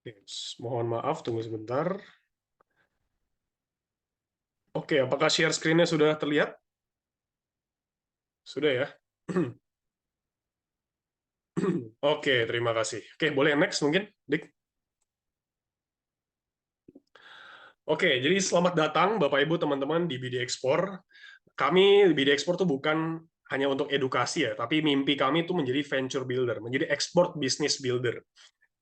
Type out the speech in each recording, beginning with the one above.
Oke, mohon maaf, tunggu sebentar. Oke, apakah share screen-nya sudah terlihat? Sudah ya? Oke, terima kasih. Oke, boleh next mungkin, Dik? Oke, jadi selamat datang Bapak Ibu teman-teman di BD Ekspor. Kami BD Ekspor tuh bukan hanya untuk edukasi ya, tapi mimpi kami itu menjadi venture builder, menjadi export business builder.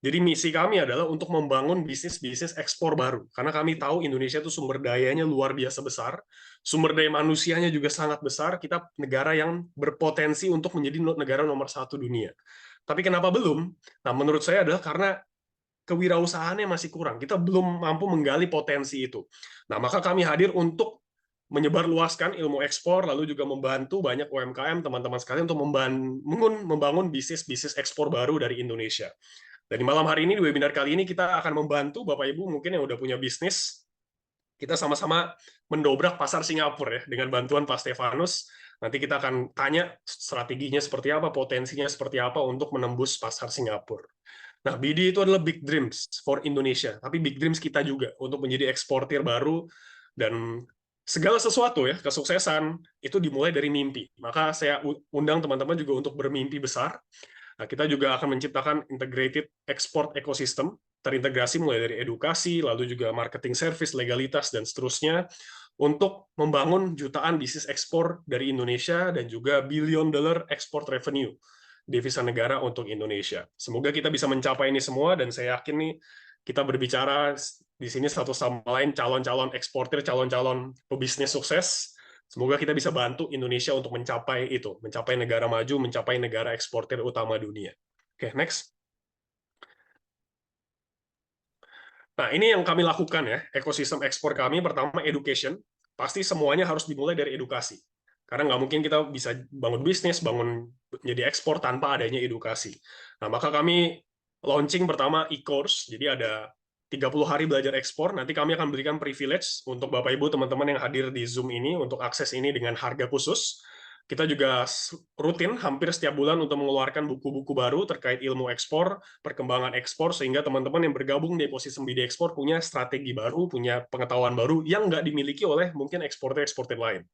Jadi misi kami adalah untuk membangun bisnis-bisnis ekspor baru. Karena kami tahu Indonesia itu sumber dayanya luar biasa besar, sumber daya manusianya juga sangat besar, kita negara yang berpotensi untuk menjadi negara nomor satu dunia. Tapi kenapa belum? Nah, menurut saya adalah karena kewirausahaannya masih kurang. Kita belum mampu menggali potensi itu. Nah, maka kami hadir untuk menyebarluaskan ilmu ekspor, lalu juga membantu banyak UMKM, teman-teman sekalian, untuk membangun bisnis-bisnis ekspor baru dari Indonesia. Dan di malam hari ini, di webinar kali ini, kita akan membantu Bapak Ibu mungkin yang udah punya bisnis, kita sama-sama mendobrak pasar Singapura ya, dengan bantuan Pak Stefanus. Nanti kita akan tanya strateginya seperti apa, potensinya seperti apa untuk menembus pasar Singapura. Nah, BD itu adalah big dreams for Indonesia, tapi big dreams kita juga untuk menjadi eksportir baru, dan segala sesuatu ya, kesuksesan itu dimulai dari mimpi. Maka saya undang teman-teman juga untuk bermimpi besar. Nah, kita juga akan menciptakan integrated export ecosystem, terintegrasi mulai dari edukasi, lalu juga marketing service, legalitas, dan seterusnya, untuk membangun jutaan bisnis ekspor dari Indonesia dan juga billion dollar export revenue devisa negara untuk Indonesia. Semoga kita bisa mencapai ini semua, dan saya yakin nih kita berbicara di sini satu sama lain, calon-calon eksportir, calon-calon pebisnis sukses. Semoga kita bisa bantu Indonesia untuk mencapai itu, mencapai negara maju, mencapai negara eksportir utama dunia. Oke, next. Nah, ini yang kami lakukan ya, ekosistem ekspor kami. Pertama, education. Pasti semuanya harus dimulai dari edukasi. Karena nggak mungkin kita bisa bangun bisnis, bangun menjadi ekspor tanpa adanya edukasi. Nah, maka kami launching pertama e-course. Jadi ada 30 hari belajar ekspor. Nanti kami akan berikan privilege untuk Bapak Ibu teman-teman yang hadir di Zoom ini untuk akses ini dengan harga khusus. Kita juga rutin hampir setiap bulan untuk mengeluarkan buku-buku baru terkait ilmu ekspor, perkembangan ekspor, sehingga teman-teman yang bergabung di ekosistem BD Ekspor punya strategi baru, punya pengetahuan baru yang nggak dimiliki oleh mungkin eksportir-eksportir lain.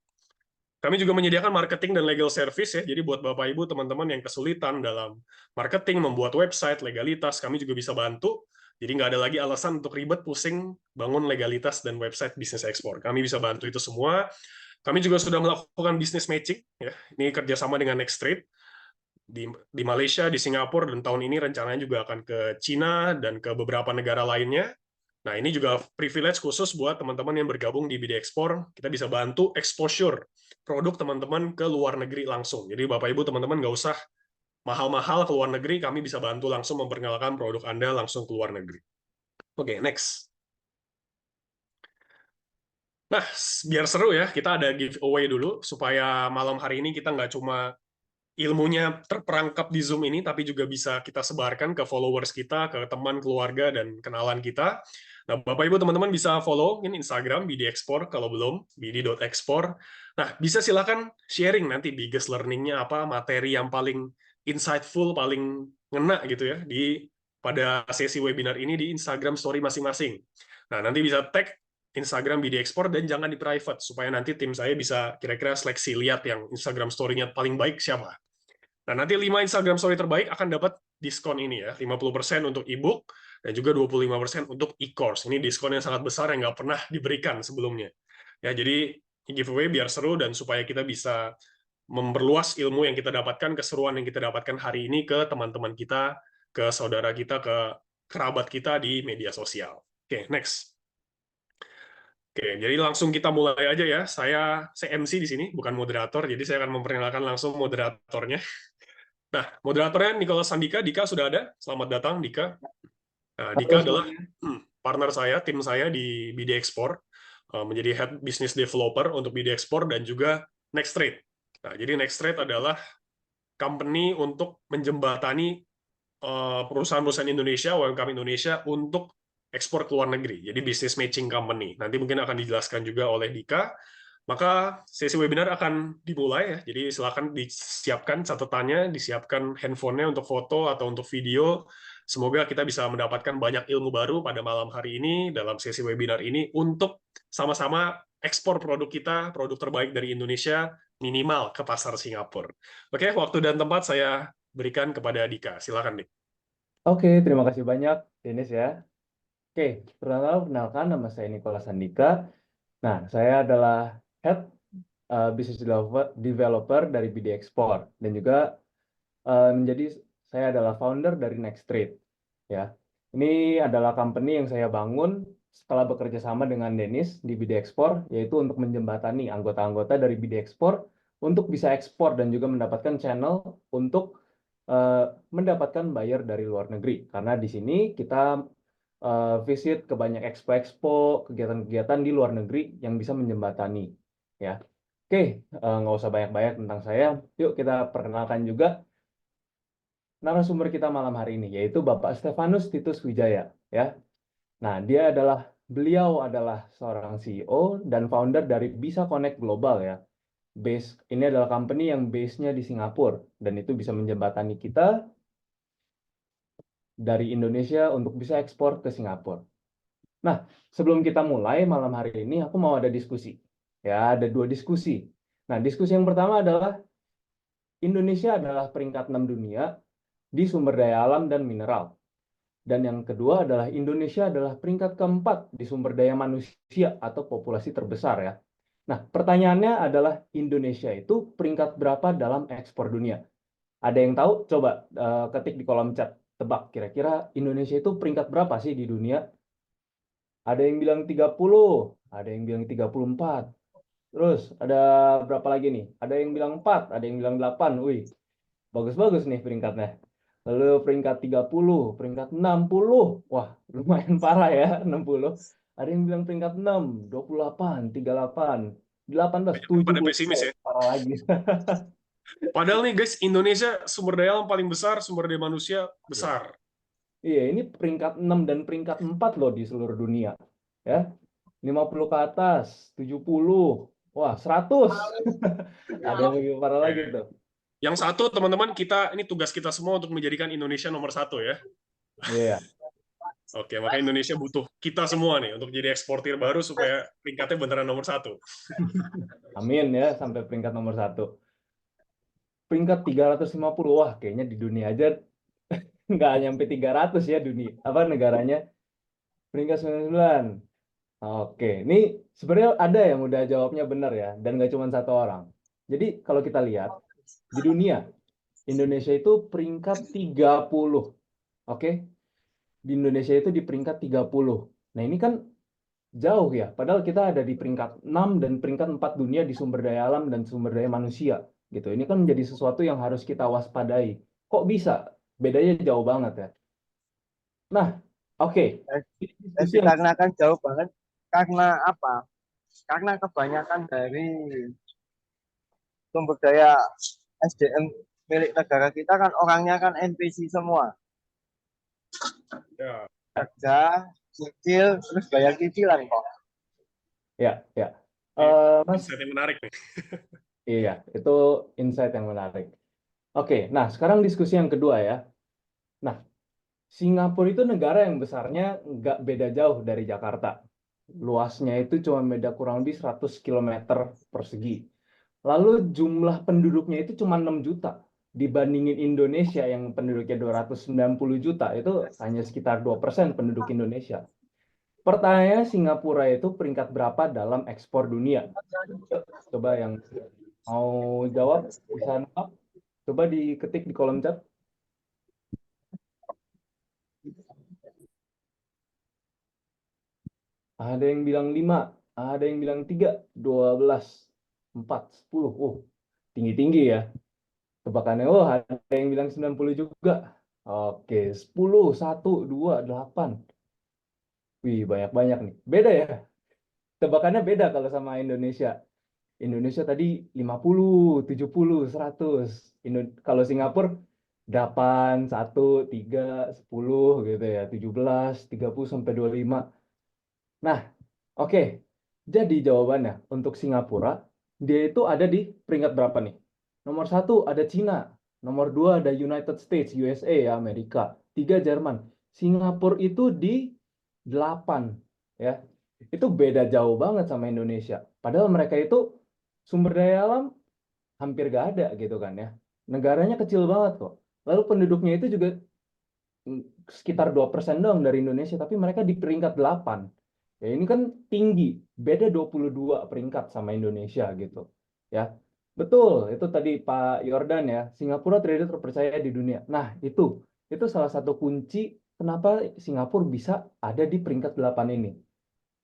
Kami juga menyediakan marketing dan legal service ya, jadi buat Bapak Ibu teman-teman yang kesulitan dalam marketing, membuat website, legalitas, kami juga bisa bantu. Jadi nggak ada lagi alasan untuk ribet, pusing, bangun legalitas dan website bisnis ekspor. Kami bisa bantu itu semua. Kami juga sudah melakukan bisnis matching, ya. Ini kerjasama dengan Next Trade di Malaysia, di Singapura, dan tahun ini rencananya juga akan ke Cina dan ke beberapa negara lainnya. Nah, ini juga privilege khusus buat teman-teman yang bergabung di BD Ekspor. Kita bisa bantu exposure produk teman-teman ke luar negeri langsung. Jadi Bapak Ibu teman-teman nggak usah mahal-mahal ke luar negeri, kami bisa bantu langsung memperkenalkan produk Anda langsung ke luar negeri. Oke, next. Nah, biar seru ya, kita ada giveaway dulu, supaya malam hari ini kita nggak cuma ilmunya terperangkap di Zoom ini, tapi juga bisa kita sebarkan ke followers kita, ke teman, keluarga, dan kenalan kita. Nah, Bapak Ibu teman-teman bisa follow ini Instagram BD Export, kalau belum, bd.export. Nah, bisa silakan sharing nanti biggest learning-nya apa, materi yang paling insightful, paling ngena gitu ya, pada sesi webinar ini di Instagram story masing-masing. Nah, nanti bisa tag Instagram BD Export dan jangan di private, supaya nanti tim saya bisa kira-kira seleksi lihat yang Instagram story-nya paling baik siapa. Nah, nanti 5 Instagram Story terbaik akan dapat diskon ini ya, 50% untuk e-book dan juga 25% untuk e-course. Ini diskon yang sangat besar yang nggak pernah diberikan sebelumnya. Ya, jadi giveaway biar seru dan supaya kita bisa memperluas ilmu yang kita dapatkan, keseruan yang kita dapatkan hari ini ke teman-teman kita, ke saudara kita, ke kerabat kita di media sosial. Oke, next. Oke, jadi langsung kita mulai aja ya. Saya MC di sini, bukan moderator, jadi saya akan memperkenalkan langsung moderatornya. Nah, moderatornya Nicholas Sandika. Dika sudah ada. Selamat datang, Dika. Nah, Halo Dika adalah semuanya. partner saya, tim saya di BD Export, menjadi Head Business Developer untuk BD Export dan juga Next Trade. Nah, jadi Next Trade adalah company untuk menjembatani perusahaan-perusahaan Indonesia, UMKM Indonesia, untuk ekspor ke luar negeri. Jadi business matching company. Nanti mungkin akan dijelaskan juga oleh Dika. Maka sesi webinar akan dimulai ya. Jadi silakan disiapkan catatannya, disiapkan handphonenya untuk foto atau untuk video. Semoga kita bisa mendapatkan banyak ilmu baru pada malam hari ini dalam sesi webinar ini untuk sama-sama ekspor produk kita, produk terbaik dari Indonesia, minimal ke pasar Singapura. Oke, waktu dan tempat saya berikan kepada Dika. Silakan, Dik. Oke, terima kasih banyak, Denis ya. Oke, pertama perkenalkan nama saya Nicholas Andika. Nah, saya adalah Head Business Developer dari BD Export dan juga menjadi saya adalah founder dari Next Trade. Ya, ini adalah company yang saya bangun setelah bekerja sama dengan Denis di BD Export, yaitu untuk menjembatani anggota-anggota dari BD Export untuk bisa ekspor dan juga mendapatkan channel untuk eh, mendapatkan buyer dari luar negeri. Karena di sini kita visit ke banyak expo-expo, kegiatan-kegiatan di luar negeri yang bisa menjembatani. Ya, oke, nggak usah banyak-banyak tentang saya. Yuk kita perkenalkan juga narasumber kita malam hari ini, yaitu Bapak Stefanus Titus Wijaya. Ya, nah beliau adalah seorang CEO dan founder dari Bisa Connect Global ya. Ini adalah company yang base-nya di Singapura dan itu bisa menjembatani kita dari Indonesia untuk bisa ekspor ke Singapura. Nah, sebelum kita mulai malam hari ini, aku mau ada diskusi. Ya, ada dua diskusi. Nah, diskusi yang pertama adalah Indonesia adalah peringkat 6 dunia di sumber daya alam dan mineral. Dan yang kedua adalah Indonesia adalah peringkat keempat di sumber daya manusia atau populasi terbesar ya. Nah, pertanyaannya adalah Indonesia itu peringkat berapa dalam ekspor dunia? Ada yang tahu? Coba ketik di kolom chat. Tebak, kira-kira Indonesia itu peringkat berapa sih di dunia? Ada yang bilang 30, ada yang bilang 34. Terus ada berapa lagi nih? Ada yang bilang 4, ada yang bilang 8. Wih, bagus-bagus nih peringkatnya. Lalu peringkat 30, peringkat 60. Wah, lumayan parah ya, 60. Ada yang bilang peringkat 6, 28, 38, 18, Banyak yang pada 70. pesimis ya. Parah lagi. Padahal nih guys, Indonesia sumber daya alam paling besar, sumber daya manusia Iya. besar. Iya, ini peringkat 6 dan peringkat 4 loh di seluruh dunia. Ya. 50 ke atas, 70. Wah, 100. Ada yang lebih parah lagi Oke. tuh. Yang satu, teman-teman, ini tugas kita semua untuk menjadikan Indonesia nomor satu ya. Iya. Oke, maka Indonesia butuh kita semua nih untuk jadi eksportir baru supaya peringkatnya beneran nomor satu. Amin ya, sampai peringkat nomor 1. Peringkat 350, wah kayaknya di dunia aja nggak nyampe 300 ya dunia. Apa negaranya? Peringkat 99. Oke, ini sebenarnya ada yang udah jawabnya benar ya, dan nggak cuma satu orang. Jadi kalau kita lihat, di dunia, Indonesia itu peringkat 30. Oke, di Indonesia itu di peringkat 30. Nah ini kan jauh ya, padahal kita ada di peringkat 6 dan peringkat 4 dunia di sumber daya alam dan sumber daya manusia. Gitu. Ini kan menjadi sesuatu yang harus kita waspadai. Kok bisa? Bedanya jauh banget ya. Nah, oke. Ini diskusi yang Dikarenakan jauh banget karena apa? Karena kebanyakan dari sumber daya SDM milik negara kita kan orangnya kan NPC semua. Ya, Kerja, cicil, terus bayar cicilan kok. ya, ya. ini Mas, insight yang menarik nih. iya, itu insight yang menarik. Oke, nah sekarang diskusi yang kedua ya. Nah, Singapura itu negara yang besarnya nggak beda jauh dari Jakarta. Luasnya itu cuma beda kurang lebih 100 kilometer persegi. Lalu jumlah penduduknya itu cuma 6 juta. Dibandingin Indonesia yang penduduknya 290 juta, itu hanya sekitar 2% penduduk Indonesia. Pertanyaannya Singapura itu peringkat berapa dalam ekspor dunia? Coba yang mau jawab bisa nebak. Coba diketik di kolom chat. Ada yang bilang 5, ada yang bilang 3, 12, 4, 10. Oh, tinggi-tinggi ya. Tebakannya, oh ada yang bilang 90 juga. Oke, 10, 1, 2, 8. Wih, banyak-banyak nih. Beda ya. Tebakannya beda kalau sama Indonesia. Indonesia tadi 50, 70, 100. Kalau Singapura 8, 1, 3, 10 gitu ya. 17, 30 sampai 25. Nah, oke. Jadi jawabannya untuk Singapura, dia itu ada di peringkat berapa nih? Nomor 1 ada Cina. Nomor 2 ada United States, USA ya, Amerika. 3 Jerman. Singapura itu di 8 ya. Itu beda jauh banget sama Indonesia. Padahal mereka itu sumber daya alam hampir gak ada gitu kan ya. Negaranya kecil banget kok. Lalu penduduknya itu juga sekitar 2% doang dari Indonesia, tapi mereka di peringkat 8. Ya ini kan tinggi, beda 22 peringkat sama Indonesia gitu. Ya. Betul, itu tadi Pak Yordan ya, Singapura trader terpercaya di dunia. Nah, itu salah satu kunci kenapa Singapura bisa ada di peringkat 8 ini.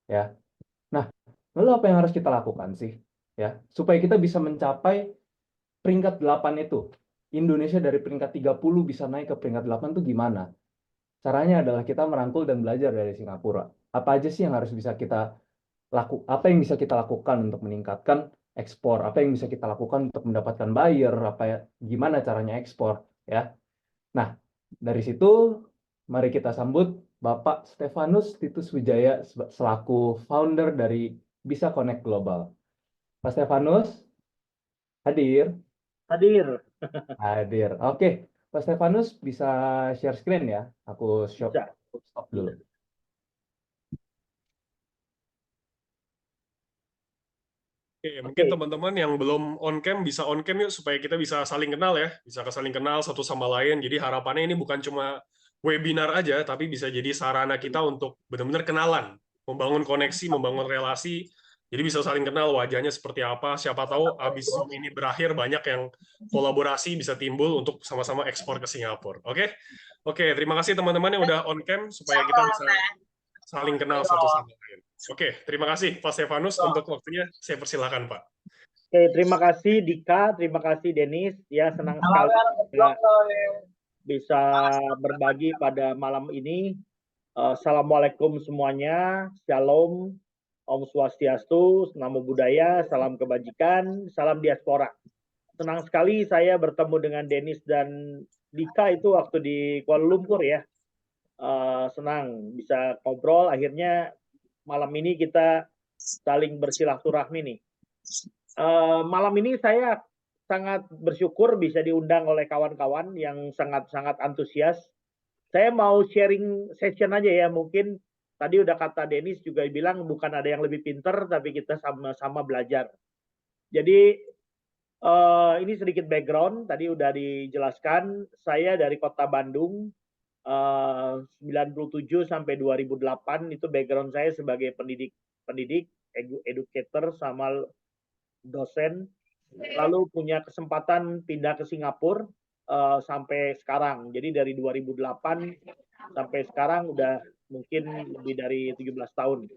Ya. Nah, lalu apa yang harus kita lakukan sih? Ya, supaya kita bisa mencapai peringkat 8 itu. Indonesia dari peringkat 30 bisa naik ke peringkat 8 itu gimana? Caranya adalah kita merangkul dan belajar dari Singapura. Apa aja sih yang harus bisa kita apa yang bisa kita lakukan untuk meningkatkan ekspor? Apa yang bisa kita lakukan untuk mendapatkan buyer? Gimana caranya ekspor? Ya. Nah, dari situ mari kita sambut Bapak Stefanus Titus Wijaya selaku founder dari Bisa Connect Global. Pak Stefanus, hadir? Hadir. Hadir. Oke, Pak Stefanus bisa share screen ya? Aku Bisa. stop dulu. Oke, mungkin teman-teman yang belum on cam bisa on cam yuk supaya kita bisa saling kenal ya, bisa saling kenal satu sama lain. Jadi harapannya ini bukan cuma webinar aja, tapi bisa jadi sarana kita untuk benar-benar kenalan, membangun koneksi, membangun relasi. Jadi bisa saling kenal wajahnya seperti apa. Siapa tahu abis Zoom ini berakhir banyak yang kolaborasi bisa timbul untuk sama-sama ekspor ke Singapura. Oke, oke. Terima kasih teman-teman yang udah on cam supaya kita bisa saling kenal satu sama lain. Oke, terima kasih Pak Stefanus untuk waktunya. Saya persilakan Pak. Oke, terima kasih Dika, terima kasih Denis. Ya, senang sekali bisa berbagi pada malam ini. Assalamualaikum semuanya, Shalom, Om Swastiastu, Namo Buddhaya, salam kebajikan, salam diaspora. Senang sekali saya bertemu dengan Denis dan Dika itu waktu di Kuala Lumpur ya. Senang bisa ngobrol, akhirnya malam ini kita saling bersilaturahmi nih. Malam ini saya sangat bersyukur bisa diundang oleh kawan-kawan yang sangat-sangat antusias. Saya mau sharing session aja ya, mungkin tadi udah kata Denis juga bilang bukan ada yang lebih pinter, tapi kita sama-sama belajar. Jadi ini sedikit background, tadi udah dijelaskan, saya dari kota Bandung, 97 sampai 2008 itu background saya sebagai pendidik, educator sama dosen, lalu punya kesempatan pindah ke Singapura sampai sekarang. Jadi dari 2008 sampai sekarang udah mungkin lebih dari 17 tahun.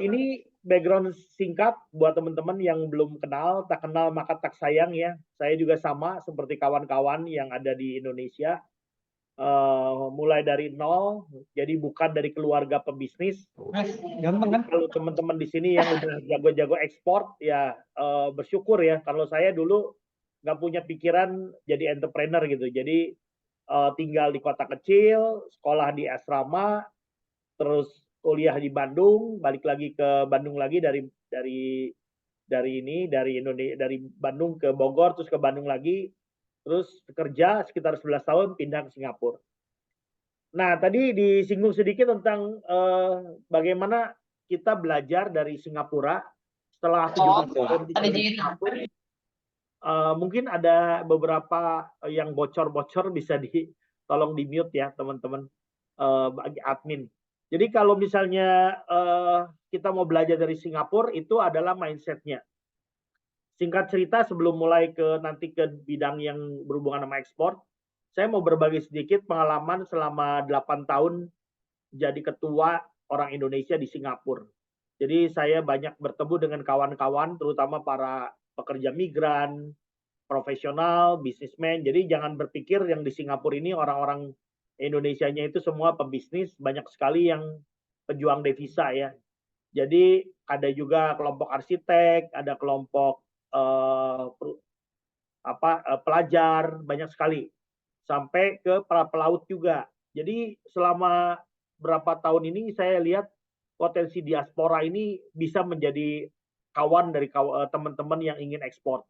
Ini background singkat buat teman-teman yang belum kenal, tak kenal maka tak sayang ya. Saya juga sama seperti kawan-kawan yang ada di Indonesia. Mulai dari nol, jadi bukan dari keluarga pebisnis. Gampang kan? Kalau teman-teman di sini yang udah jago-jago ekspor, ya bersyukur ya. Kalau saya dulu nggak punya pikiran jadi entrepreneur gitu. Jadi tinggal di kota kecil, sekolah di asrama, terus kuliah di Bandung, balik lagi ke Bandung lagi dari Indonesia, dari Bandung ke Bogor, terus ke Bandung lagi, terus kerja sekitar 11 tahun pindah ke Singapura. Nah, tadi disinggung sedikit tentang bagaimana kita belajar dari Singapura setelah 17 tahun di Singapura. Mungkin ada beberapa yang bocor-bocor, bisa tolong di mute ya teman-teman, bagi admin. Jadi kalau misalnya kita mau belajar dari Singapura, itu adalah mindsetnya. Singkat cerita sebelum mulai nanti ke bidang yang berhubungan sama ekspor, saya mau berbagi sedikit pengalaman selama 8 tahun jadi ketua orang Indonesia di Singapura. Jadi saya banyak bertemu dengan kawan-kawan, terutama para pekerja migran, profesional, bisnismen. Jadi jangan berpikir yang di Singapura ini orang-orang Indonesianya itu semua pebisnis, banyak sekali yang pejuang devisa ya. Jadi ada juga kelompok arsitek, ada kelompok pelajar, banyak sekali. Sampai ke para pelaut juga. Jadi selama berapa tahun ini saya lihat potensi diaspora ini bisa menjadi kawan dari teman-teman yang ingin ekspor.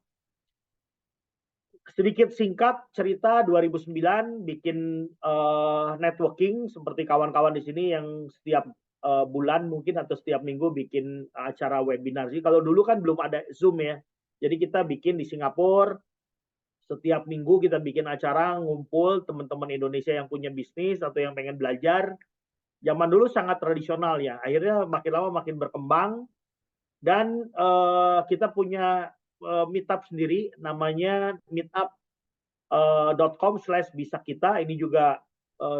sedikit singkat cerita 2009 bikin networking seperti kawan-kawan di sini yang setiap bulan mungkin atau setiap minggu bikin acara webinar. Jadi kalau dulu kan belum ada Zoom ya. Jadi kita bikin di Singapura, setiap minggu kita bikin acara ngumpul teman-teman Indonesia yang punya bisnis atau yang pengen belajar. Zaman dulu sangat tradisional ya. Akhirnya makin lama makin berkembang dan kita punya meetup sendiri namanya meetup.com/bisa kita. Ini juga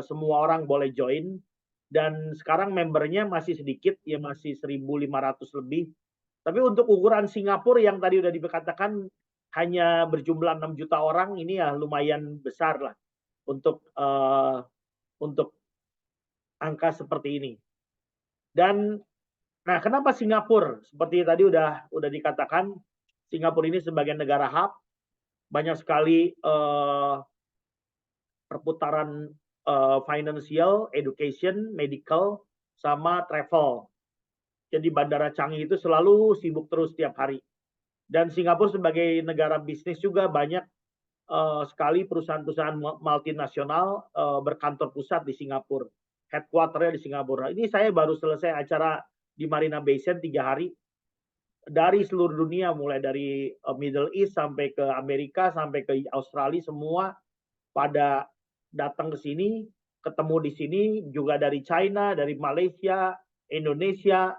semua orang boleh join dan sekarang membernya masih sedikit ya, masih 1.500 lebih. Tapi untuk ukuran Singapura yang tadi udah dikatakan hanya berjumlah 6 juta orang, ini ya lumayan besar lah untuk angka seperti ini. Dan nah, kenapa Singapura? Seperti tadi udah dikatakan, Singapura ini sebagai negara hub, banyak sekali perputaran financial, education, medical, sama travel. Jadi Bandara Changi itu selalu sibuk terus tiap hari. Dan Singapura sebagai negara bisnis juga banyak sekali perusahaan-perusahaan multinasional berkantor pusat di Singapura. Headquarter-nya di Singapura. Ini saya baru selesai acara di Marina Bay Sands 3 hari. Dari seluruh dunia, mulai dari Middle East sampai ke Amerika, sampai ke Australia, semua pada datang ke sini, ketemu di sini, juga dari China, dari Malaysia, Indonesia,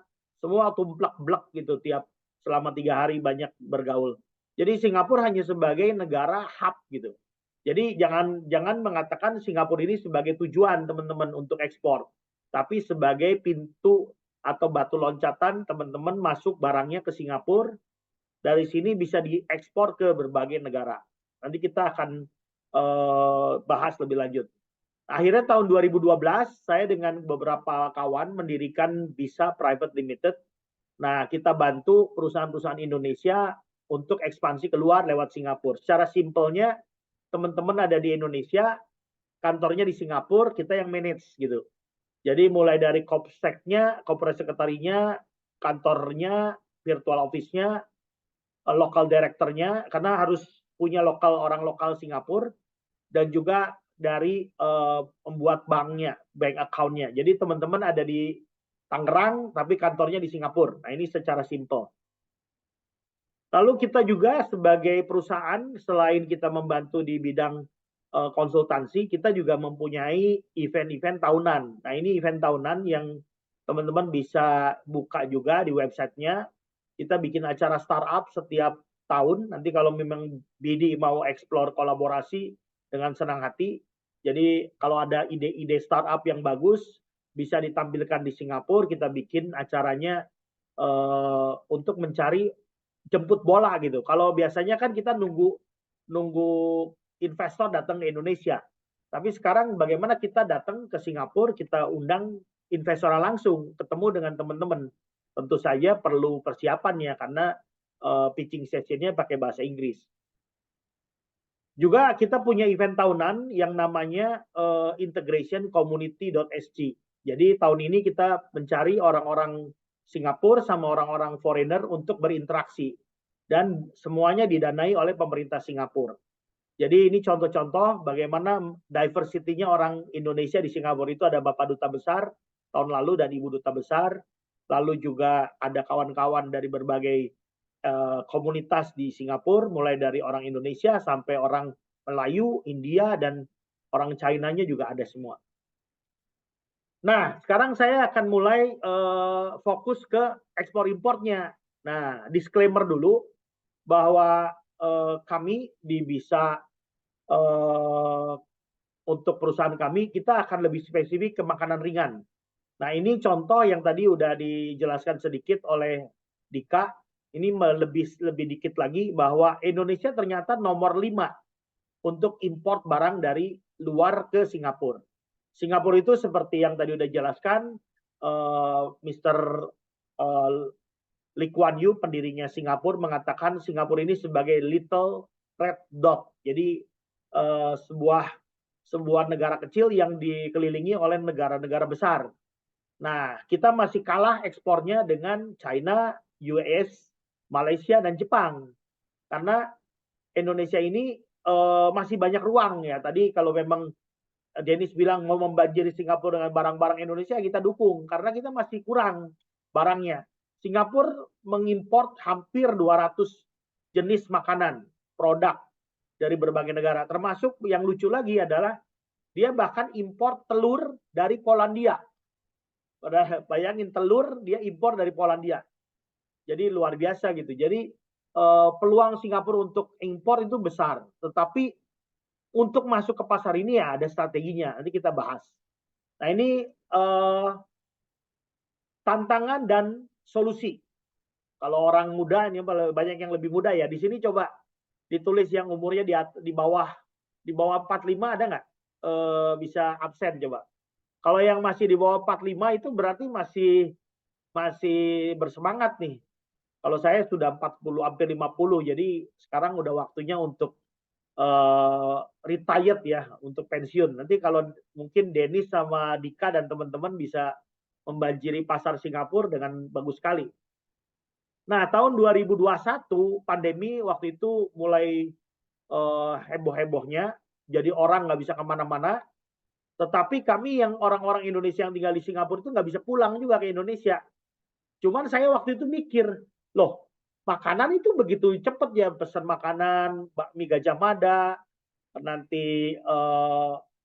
semua tumplak-blek gitu tiap selama 3 hari banyak bergaul. Jadi Singapura hanya sebagai negara hub gitu. Jadi jangan mengatakan Singapura ini sebagai tujuan teman-teman untuk ekspor, tapi sebagai pintu atau batu loncatan teman-teman masuk barangnya ke Singapura. Dari sini bisa diekspor ke berbagai negara. Nanti kita akan bahas lebih lanjut. Akhirnya tahun 2012 saya dengan beberapa kawan mendirikan Bisa Private Limited. Nah, kita bantu perusahaan-perusahaan Indonesia untuk ekspansi keluar lewat Singapura. Secara simpelnya, teman-teman ada di Indonesia, kantornya di Singapura, kita yang manage gitu. Jadi mulai dari Kopsek-nya, corporate secretary-nya, kantornya, virtual office-nya, local director-nya, karena harus punya orang lokal Singapura, dan juga dari pembuat banknya, bank account-nya. Jadi teman-teman ada di Tangerang, tapi kantornya di Singapura. Nah, ini secara simpel. Lalu kita juga sebagai perusahaan, selain kita membantu di bidang konsultansi, kita juga mempunyai event-event tahunan. Nah, ini event tahunan yang teman-teman bisa buka juga di websitenya. Kita bikin acara startup setiap tahun. Nanti kalau memang BD mau explore kolaborasi dengan senang hati. Jadi kalau ada ide-ide startup yang bagus, bisa ditampilkan di Singapura, kita bikin acaranya untuk mencari jemput bola gitu. Kalau biasanya kan kita nunggu investor datang ke Indonesia. Tapi sekarang bagaimana kita datang ke Singapura, kita undang investor langsung, ketemu dengan teman-teman. Tentu saja perlu persiapan ya, karena pitching session-nya pakai bahasa Inggris. Juga kita punya event tahunan yang namanya integrationcommunity.sg. Jadi tahun ini kita mencari orang-orang Singapura sama orang-orang foreigner untuk berinteraksi. Dan semuanya didanai oleh pemerintah Singapura. Jadi ini contoh-contoh bagaimana diversity-nya orang Indonesia di Singapura itu ada Bapak Duta Besar tahun lalu dan Ibu Duta Besar. Lalu juga ada kawan-kawan dari berbagai komunitas di Singapura, mulai dari orang Indonesia sampai orang Melayu, India, dan orang China-nya juga ada semua. Nah, sekarang saya akan mulai fokus ke ekspor importnya. Nah, disclaimer dulu bahwa kami di Bisa untuk perusahaan kami, kita akan lebih spesifik ke makanan ringan. Nah, ini contoh yang tadi udah dijelaskan sedikit oleh Dika. Ini lebih dikit lagi bahwa Indonesia ternyata nomor 5 untuk import barang dari luar ke Singapura. Singapura itu seperti yang tadi udah jelaskan, Mr. Lee Kuan Yew, pendirinya Singapura, mengatakan Singapura ini sebagai little red dot. Jadi sebuah negara kecil yang dikelilingi oleh negara-negara besar. Nah, kita masih kalah ekspornya dengan China, US, Malaysia, dan Jepang. Karena Indonesia ini masih banyak ruang ya. Tadi kalau memang Dennis bilang mau membanjiri Singapura dengan barang-barang Indonesia, kita dukung karena kita masih kurang barangnya. Singapura mengimpor hampir 200 jenis makanan, produk dari berbagai negara. Termasuk yang lucu lagi adalah dia bahkan impor telur dari Polandia. Bayangin, telur dia impor dari Polandia. Jadi luar biasa gitu. Jadi peluang Singapura untuk impor itu besar. Tetapi untuk masuk ke pasar ini ya ada strateginya. Nanti kita bahas. Nah ini tantangan dan solusi. Kalau orang muda, ini banyak yang lebih muda ya. Di sini coba ditulis yang umurnya di bawah 45 ada nggak? Bisa absen coba. Kalau yang masih di bawah 45 itu berarti masih bersemangat nih. Kalau saya sudah 40 hampir 50, jadi sekarang udah waktunya untuk retired ya, untuk pensiun. Nanti kalau mungkin Dennis sama Dika dan teman-teman bisa membanjiri pasar Singapura dengan bagus sekali. Nah, tahun 2021 pandemi waktu itu mulai heboh-hebohnya, jadi orang nggak bisa kemana-mana. Tetapi kami yang orang-orang Indonesia yang tinggal di Singapura itu nggak bisa pulang juga ke Indonesia. Cuman saya waktu itu mikir, loh, makanan itu begitu cepet ya, pesan makanan, bakmi Gajah Mada, nanti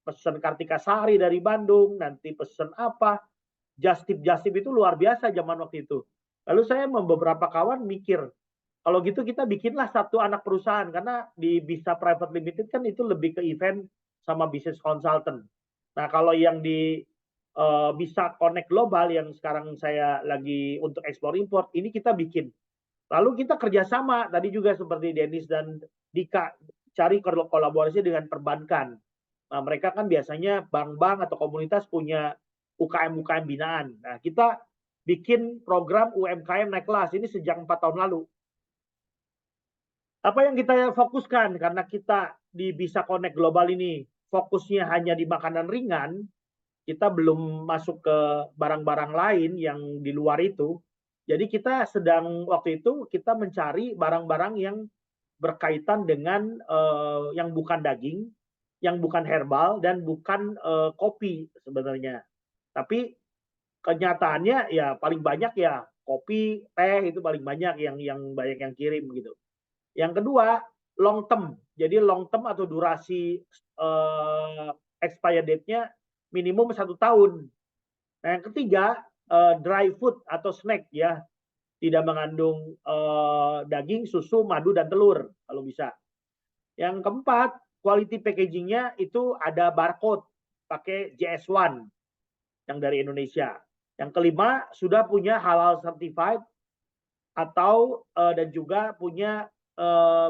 pesan Kartika Sari dari Bandung, nanti pesan apa, Just Tip itu luar biasa zaman waktu itu. Lalu saya beberapa kawan mikir, kalau gitu kita bikinlah satu anak perusahaan, karena di Bisa Private Limited kan itu lebih ke event sama business consultant. Nah kalau yang di Bisa Connect Global yang sekarang saya lagi untuk ekspor import, ini kita bikin. Lalu kita kerjasama, tadi juga seperti Dennis dan Dika, cari kolaborasi dengan perbankan. Nah, mereka kan biasanya bank-bank atau komunitas punya UKM-UKM binaan. Nah, kita bikin program UMKM naik kelas, ini sejak 4 tahun lalu. Apa yang kita fokuskan, karena kita di Bisa Connect Global ini fokusnya hanya di makanan ringan, kita belum masuk ke barang-barang lain yang di luar itu. Jadi kita sedang waktu itu kita mencari barang-barang yang berkaitan dengan yang bukan daging, yang bukan herbal dan bukan kopi sebenarnya. Tapi kenyataannya ya paling banyak ya kopi, teh itu paling banyak yang banyak yang kirim gitu. Yang kedua, long term. Jadi long term atau durasi expired date-nya minimum 1 tahun. Nah, yang ketiga, dry food atau snack ya, tidak mengandung daging, susu, madu dan telur kalau bisa. Yang keempat, quality packaging-nya itu ada barcode pakai JS1 yang dari Indonesia. Yang kelima, sudah punya halal certified atau dan juga punya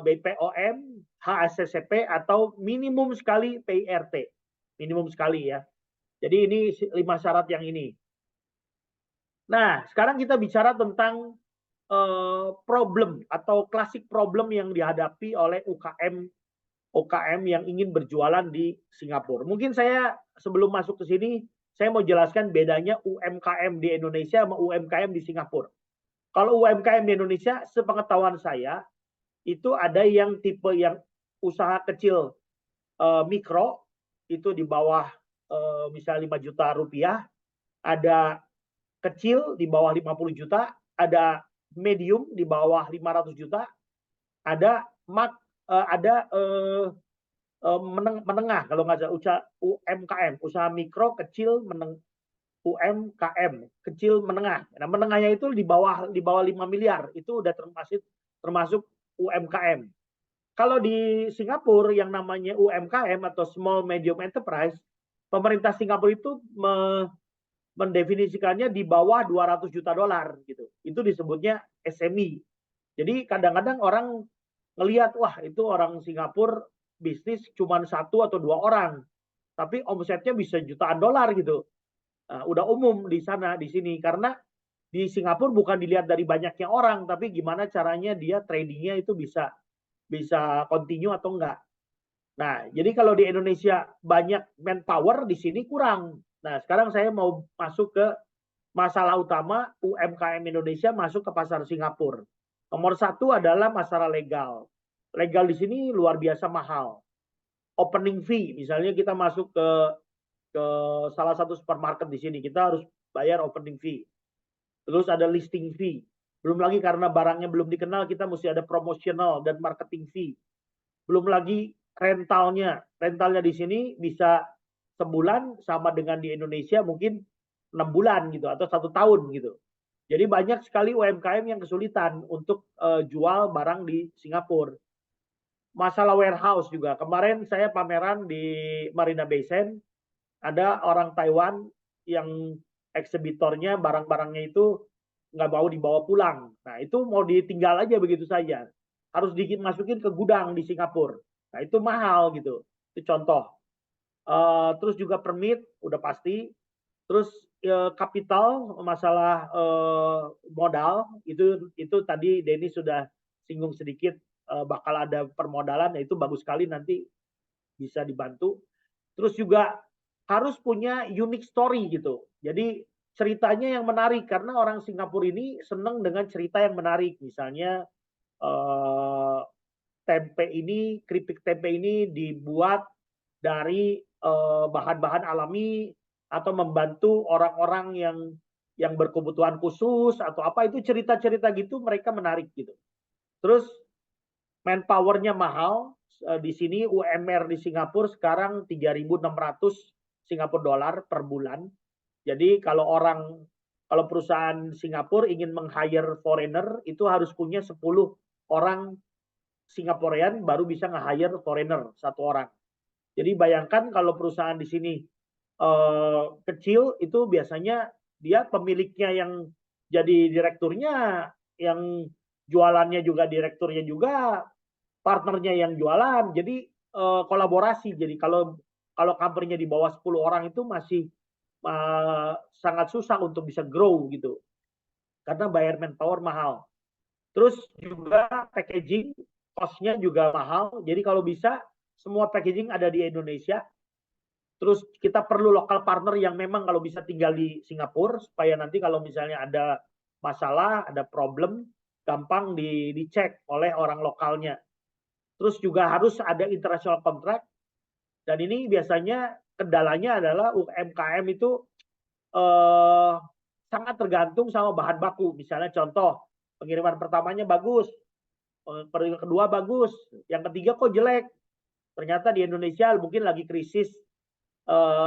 BPOM, HACCP atau minimum sekali PIRT. Minimum sekali ya. Jadi ini 5 syarat yang ini. Nah, sekarang kita bicara tentang problem atau klasik problem yang dihadapi oleh UKM yang ingin berjualan di Singapura. Mungkin saya sebelum masuk ke sini, saya mau jelaskan bedanya UMKM di Indonesia sama UMKM di Singapura. Kalau UMKM di Indonesia, sepengetahuan saya, itu ada yang tipe yang usaha kecil mikro, itu di bawah misalnya 5 juta rupiah, ada kecil di bawah 50 juta, ada medium di bawah 500 juta, ada menengah kalau nggak salah UMKM, usaha mikro, kecil, UMKM, kecil menengah. Nah, menengahnya itu di bawah 5 miliar, itu udah termasuk UMKM. Kalau di Singapura yang namanya UMKM atau Small Medium Enterprise, pemerintah Singapura itu mendefinisikannya di bawah 200 juta dolar gitu. Itu disebutnya SME. Jadi kadang-kadang orang ngelihat, wah itu orang Singapura bisnis cuma 1 atau 2 orang, tapi omsetnya bisa jutaan dolar gitu. Nah, udah umum di sana, di sini, karena di Singapura bukan dilihat dari banyaknya orang, tapi gimana caranya dia tradingnya itu bisa continue atau enggak. Nah, jadi kalau di Indonesia banyak manpower, di sini kurang. Nah, sekarang saya mau masuk ke masalah utama UMKM Indonesia masuk ke pasar Singapura. Nomor 1 adalah masalah legal. legal di sini luar biasa mahal. Opening fee, misalnya kita masuk ke salah satu supermarket di sini, kita harus bayar opening fee. Terus ada listing fee. Belum lagi karena barangnya belum dikenal, kita mesti ada promotional dan marketing fee. Belum lagi rentalnya. Rentalnya di sini bisa sebulan, sama dengan di Indonesia mungkin 6 bulan gitu, atau 1 tahun gitu. Jadi banyak sekali UMKM yang kesulitan untuk jual barang di Singapura. Masalah warehouse juga. Kemarin saya pameran di Marina Bay Sands, ada orang Taiwan yang eksibitornya barang-barangnya itu nggak mau dibawa pulang. Nah itu mau ditinggal aja begitu saja. Harus dimasukin ke gudang di Singapura. Nah itu mahal gitu. Itu contoh. Terus juga permit udah pasti. Terus kapital, masalah modal itu tadi Denny sudah singgung sedikit, bakal ada permodalan, itu bagus sekali, nanti bisa dibantu. Terus juga harus punya unique story gitu. Jadi ceritanya yang menarik, karena orang Singapura ini senang dengan cerita yang menarik. Misalnya keripik tempe ini dibuat dari bahan-bahan alami, atau membantu orang-orang yang berkebutuhan khusus atau apa, itu cerita-cerita gitu mereka menarik gitu. Terus manpowernya mahal. Di sini UMR di Singapura sekarang 3.600 Singapura dolar per bulan. Jadi kalau perusahaan Singapura ingin meng-hire foreigner, itu harus punya 10 orang Singaporean baru bisa nge-hire foreigner 1 orang. Jadi bayangkan kalau perusahaan di sini kecil, itu biasanya dia pemiliknya yang jadi direkturnya, yang jualannya juga direkturnya juga, partnernya yang jualan. Jadi kolaborasi. Jadi kalau company-nya di bawah 10 orang itu masih sangat susah untuk bisa grow gitu. Karena bayar manpower mahal. Terus juga packaging, cost-nya juga mahal. Jadi kalau bisa semua packaging ada di Indonesia. Terus kita perlu lokal partner yang memang kalau bisa tinggal di Singapura, supaya nanti kalau misalnya ada masalah, ada problem, gampang dicek oleh orang lokalnya. Terus juga harus ada international contract, dan ini biasanya kendalanya adalah UMKM itu sangat tergantung sama bahan baku. Misalnya contoh, pengiriman pertamanya bagus, pengiriman kedua bagus, yang ketiga kok jelek. Ternyata di Indonesia mungkin lagi krisis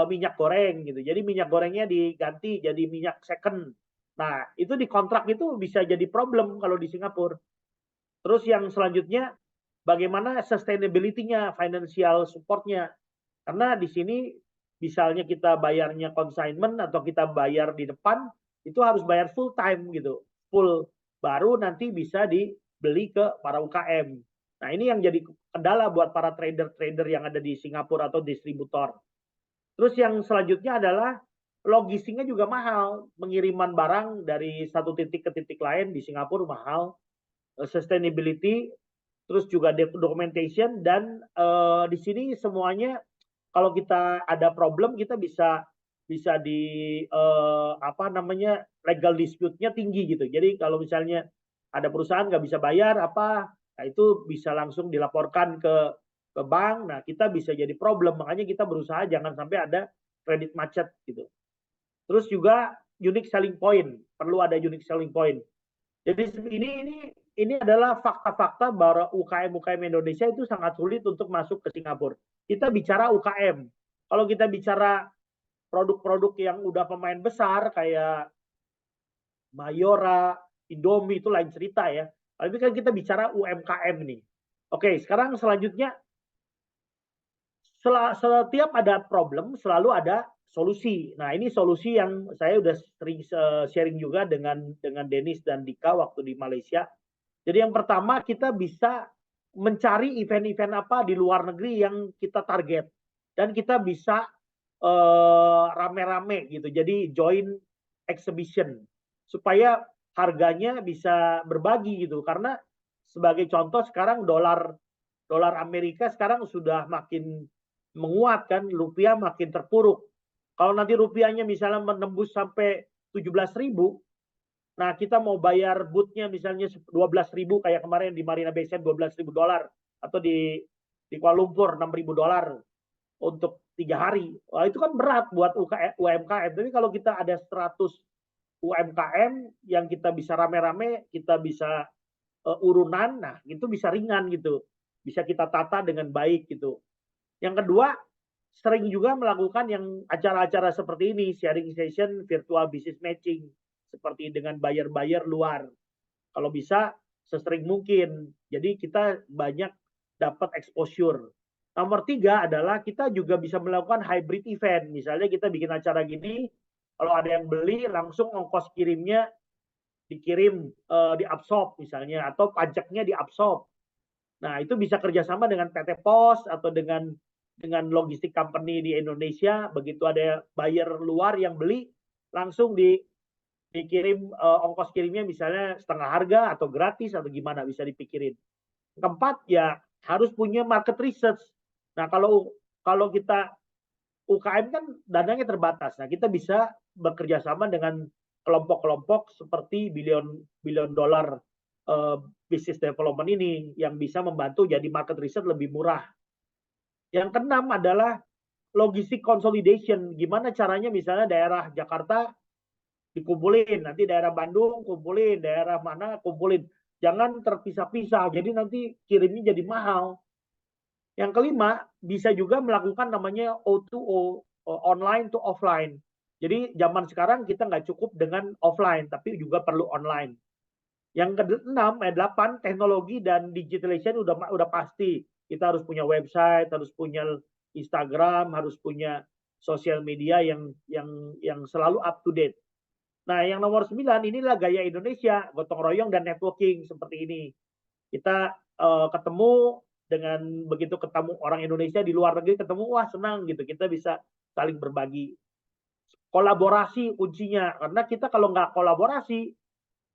minyak goreng gitu. Jadi minyak gorengnya diganti jadi minyak second. Nah, itu di kontrak itu bisa jadi problem kalau di Singapura. Terus yang selanjutnya, bagaimana sustainability-nya, financial support-nya. Karena di sini misalnya kita bayarnya consignment atau kita bayar di depan, itu harus bayar full time gitu. Full, baru nanti bisa dibeli ke para UKM. Nah, ini yang jadi kendala buat para trader-trader yang ada di Singapura atau distributor. Terus yang selanjutnya adalah logistiknya juga mahal. Pengiriman barang dari satu titik ke titik lain di Singapura mahal. Sustainability, terus juga documentation, dan di sini semuanya kalau kita ada problem, kita bisa di legal dispute-nya tinggi gitu. Jadi kalau misalnya ada perusahaan nggak bisa bayar nah itu bisa langsung dilaporkan ke bank. Nah kita bisa jadi problem, makanya kita berusaha jangan sampai ada kredit macet gitu. Terus juga unique selling point, perlu ada unique selling point. Jadi ini adalah fakta-fakta bahwa UKM Indonesia itu sangat sulit untuk masuk ke Singapura. Kita bicara UKM. Kalau kita bicara produk-produk yang udah pemain besar kayak Mayora, Indomie, itu lain cerita ya. Tapi kan kita bicara UMKM nih. Oke, sekarang selanjutnya, setiap ada problem selalu ada solusi. Nah, ini solusi yang saya udah sering sharing juga dengan Dennis dan Dika waktu di Malaysia. Jadi yang pertama, kita bisa mencari event-event apa di luar negeri yang kita target, dan kita bisa rame-rame gitu. Jadi join exhibition supaya harganya bisa berbagi gitu. Karena sebagai contoh, sekarang dolar Amerika sekarang sudah makin menguat kan, rupiah makin terpuruk. Kalau nanti rupiahnya misalnya menembus sampai 17.000, nah kita mau bayar bootnya misalnya 12.000 kayak kemarin di Marina Bay Sands, $12.000. atau di Kuala Lumpur $6.000 untuk 3 hari. Wah, itu kan berat buat UMKM. Tapi kalau kita ada 100 UMKM yang kita bisa rame-rame, kita bisa urunan, nah itu bisa ringan gitu. Bisa kita tata dengan baik gitu. Yang kedua, sering juga melakukan yang acara-acara seperti ini, sharing session, virtual business matching, seperti dengan buyer-buyer luar. Kalau bisa sesering mungkin. Jadi kita banyak dapat exposure. Nomor 3 adalah kita juga bisa melakukan hybrid event. Misalnya kita bikin acara gini, kalau ada yang beli langsung ongkos kirimnya dikirim diabsorb misalnya, atau pajaknya diabsorb. Nah, itu bisa kerjasama dengan PT Pos atau dengan logistik company di Indonesia. Begitu ada buyer luar yang beli, langsung dikirim ongkos kirimnya misalnya setengah harga atau gratis atau gimana, bisa dipikirin. Keempat, ya harus punya market research. Nah, kalau kita UKM kan dananya terbatas. Nah, kita bisa bekerja sama dengan kelompok-kelompok seperti billion dollar business development ini yang bisa membantu jadi market research lebih murah. Yang keenam adalah logistic consolidation. Gimana caranya misalnya daerah Jakarta dikumpulin, nanti daerah Bandung kumpulin, daerah mana kumpulin. Jangan terpisah-pisah, jadi nanti kirimnya jadi mahal. Yang kelima, bisa juga melakukan namanya O2O, online to offline. Jadi zaman sekarang kita nggak cukup dengan offline, tapi juga perlu online. Yang keenam, 8, teknologi dan digitalization udah pasti. Kita harus punya website, harus punya Instagram, harus punya sosial media yang selalu up to date. Nah, yang nomor 9, inilah gaya Indonesia, gotong royong dan networking seperti ini. Kita ketemu dengan begitu ketemu orang Indonesia di luar negeri, ketemu, wah senang gitu, kita bisa saling berbagi. Kolaborasi kuncinya, karena kita kalau nggak kolaborasi,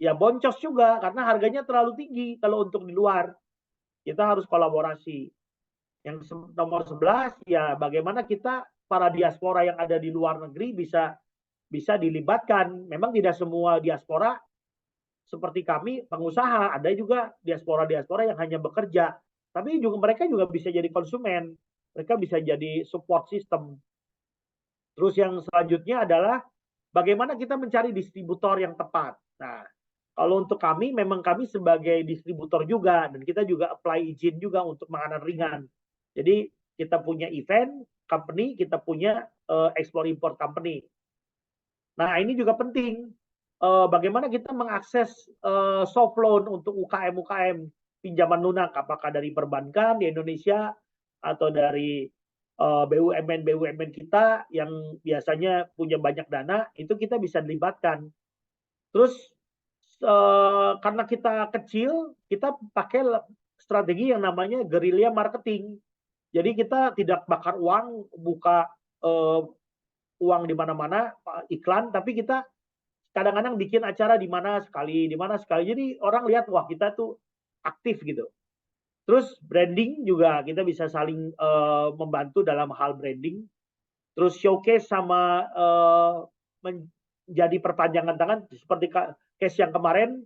ya boncos juga, karena harganya terlalu tinggi kalau untuk di luar. Kita harus kolaborasi. Yang nomor 11, ya bagaimana kita para diaspora yang ada di luar negeri bisa dilibatkan. Memang tidak semua diaspora seperti kami pengusaha, ada juga diaspora yang hanya bekerja, tapi juga mereka juga bisa jadi konsumen, mereka bisa jadi support system. Terus yang selanjutnya adalah bagaimana kita mencari distributor yang tepat. Nah, kalau untuk kami, memang kami sebagai distributor juga, dan kita juga apply izin juga untuk makanan ringan. Jadi kita punya event company, kita punya export import company. Nah, ini juga penting. Bagaimana kita mengakses soft loan untuk UKM pinjaman lunak, apakah dari perbankan di Indonesia atau dari BUMN kita yang biasanya punya banyak dana, itu kita bisa dilibatkan. Terus karena kita kecil, kita pakai strategi yang namanya guerrilla marketing. Jadi kita tidak bakar uang, buka uang di mana-mana, iklan, tapi kita kadang-kadang bikin acara di mana sekali. Jadi orang lihat, wah kita tuh aktif gitu. Terus branding juga kita bisa saling membantu dalam hal branding. Terus showcase sama menjadi perpanjangan tangan seperti case yang kemarin,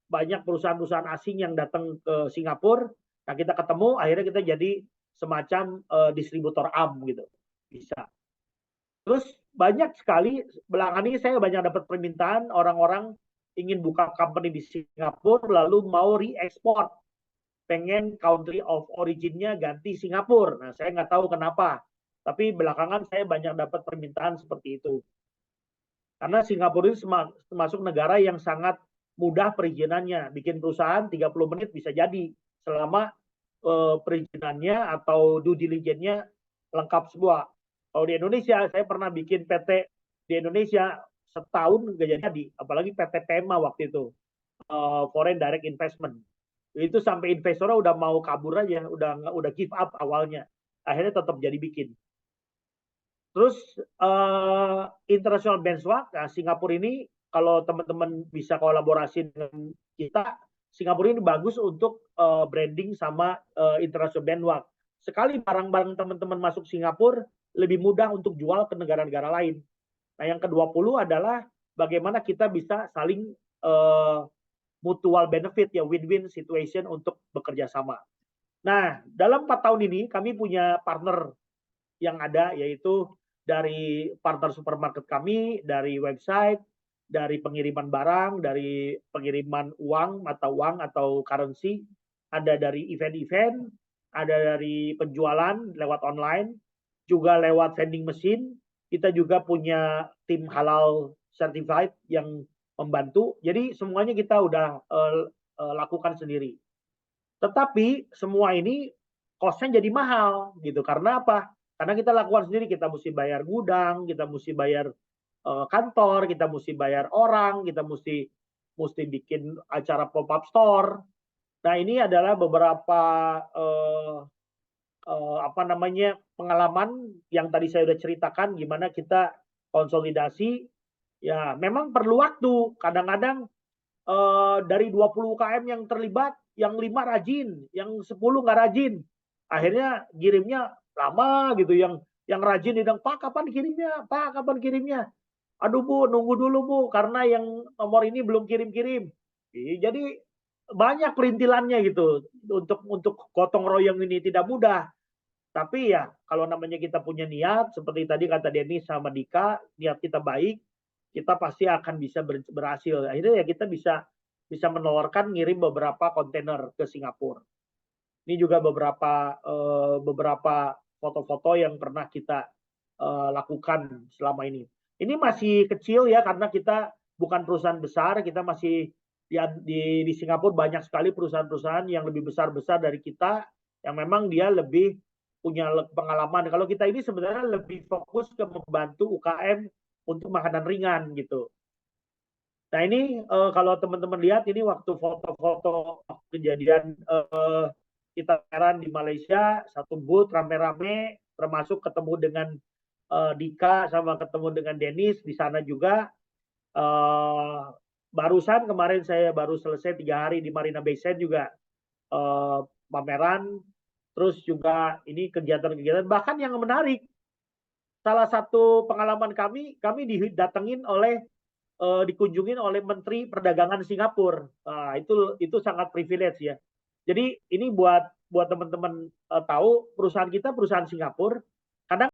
banyak perusahaan-perusahaan asing yang datang ke Singapura. Nah, kita ketemu, akhirnya kita jadi semacam distributor AM gitu. Bisa. Terus banyak sekali, belakangan ini saya banyak dapat permintaan orang-orang ingin buka company di Singapura lalu mau re-export, pengen country of origin-nya ganti Singapura. Nah, saya nggak tahu kenapa, tapi belakangan saya banyak dapat permintaan seperti itu. Karena Singapura ini termasuk negara yang sangat mudah perizinannya. Bikin perusahaan 30 menit bisa jadi, selama perizinannya atau due diligence-nya lengkap semua. Kalau di Indonesia, saya pernah bikin PT di Indonesia setahun nggak jadi, apalagi PT PEMA waktu itu, Foreign Direct Investment. Itu sampai investornya udah mau kabur aja, udah give up awalnya. Akhirnya tetap jadi bikin. Terus international benchmark, nah, Singapura ini kalau teman-teman bisa kolaborasi dengan kita, Singapura ini bagus untuk branding sama international benchmark. Sekali barang-barang teman-teman masuk Singapura, lebih mudah untuk jual ke negara-negara lain. Nah, yang ke-20 adalah bagaimana kita bisa saling mutual benefit, ya win-win situation untuk bekerja sama. Nah, dalam 4 tahun ini kami punya partner yang ada, yaitu dari partner supermarket kami, dari website, dari pengiriman barang, dari pengiriman uang, mata uang atau currency, ada dari event-event, ada dari penjualan lewat online, juga lewat vending machine. Kita juga punya tim halal certified yang membantu. Jadi semuanya kita udah lakukan sendiri. Tetapi semua ini cost-nya jadi mahal gitu. Karena apa? Karena kita lakukan sendiri, kita mesti bayar gudang, kita mesti bayar kantor, kita mesti bayar orang, kita mesti bikin acara pop-up store. Nah, ini adalah beberapa apa namanya pengalaman yang tadi saya sudah ceritakan gimana kita konsolidasi. Ya, memang perlu waktu. Kadang-kadang dari 20 UKM yang terlibat, yang 5 rajin, yang 10 nggak rajin. Akhirnya kirimnya lama gitu. Yang rajin bilang, Pak kapan kirimnya? Pak kapan kirimnya? Aduh Bu, nunggu dulu Bu, karena yang nomor ini belum kirim-kirim. Jadi banyak perintilannya gitu. Untuk gotong royong ini tidak mudah. Tapi ya kalau namanya kita punya niat, seperti tadi kata Denny sama Dika, niat kita baik, kita pasti akan bisa berhasil. Akhirnya ya kita bisa menawarkan ngirim beberapa kontainer ke Singapura. Ini juga beberapa foto-foto yang pernah kita lakukan selama ini. Ini masih kecil ya karena kita bukan perusahaan besar, kita masih di Singapura banyak sekali perusahaan-perusahaan yang lebih besar-besar dari kita yang memang dia lebih punya pengalaman. Kalau kita ini sebenarnya lebih fokus ke membantu UKM untuk makanan ringan gitu. Nah ini kalau teman-teman lihat ini waktu foto-foto kejadian kita pameran di Malaysia, satu booth rame-rame, termasuk ketemu dengan Dika sama ketemu dengan Dennis di sana juga. Barusan kemarin saya baru selesai 3 hari di Marina Bay Sands juga pameran. Terus juga ini kegiatan-kegiatan, bahkan yang menarik, salah satu pengalaman kami didatengin oleh dikunjungin oleh Menteri Perdagangan Singapura. Nah, itu sangat privilege ya. Jadi ini buat teman-teman tahu, perusahaan kita perusahaan Singapura,